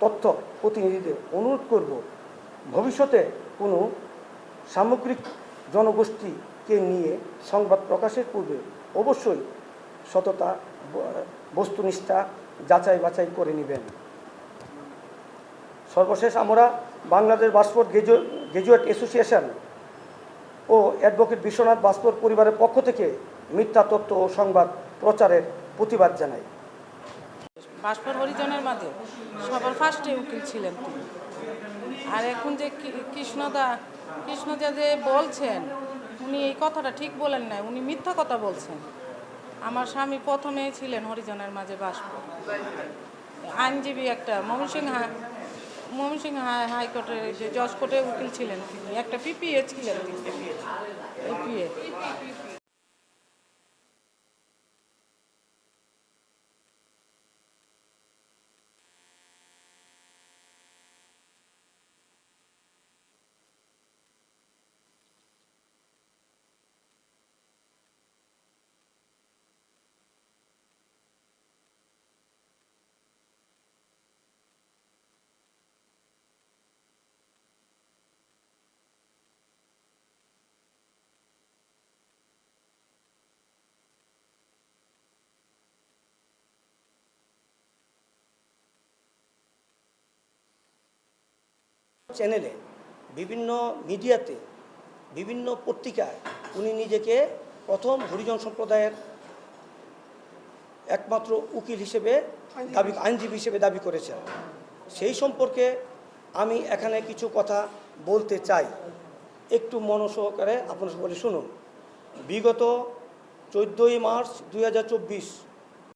তথ্য প্রতিনিধিদের অনুরোধ করব, ভবিষ্যতে কোনো সামগ্রিক জনগোষ্ঠীকে নিয়ে সংবাদ প্রকাশের পূর্বে অবশ্যই সততা, বস্তুনিষ্ঠা যাচাই বাছাই করে নেবেন। সর্বশেষ আমরা বাংলাদেশ পাসপোর্ট গ্র্যাজুয়েট অ্যাসোসিয়েশন ও অ্যাডভোকেট বিশ্বনাথ পাসপোর্ট পরিবারের পক্ষ থেকে মিথ্যা তথ্য ও সংবাদ প্রচারের প্রতিবাদ জানাই। পাসপোর্ট হরিজনের মাঝে সবার ফার্স্টে উকিল ছিলেন তিনি। আর এখন যে কৃষ্ণদা যে বলছেন, উনি এই কথাটা ঠিক বলেন নাই, উনি মিথ্যা কথা বলছেন। আমার স্বামী প্রথমে ছিলেন হরিজনের মাঝে পাসপোর্ট আইনজীবী, একটা ময়মনসিংহ হাইকোর্টের যে জজ কোর্টে উকিল ছিলেন তিনি, একটা পিপিএ ছিলেন তিনি, পিপিএ। চ্যানেলে, বিভিন্ন মিডিয়াতে, বিভিন্ন পত্রিকায় উনি নিজেকে প্রথম হরিজন সম্প্রদায়ের একমাত্র উকিল হিসেবে আইনজীবী হিসেবে দাবি করেছেন। সেই সম্পর্কে আমি এখানে কিছু কথা বলতে চাই, একটু মনোসহকারে আপনারা সকলে শুনুন। বিগত 14ই মার্চ 2024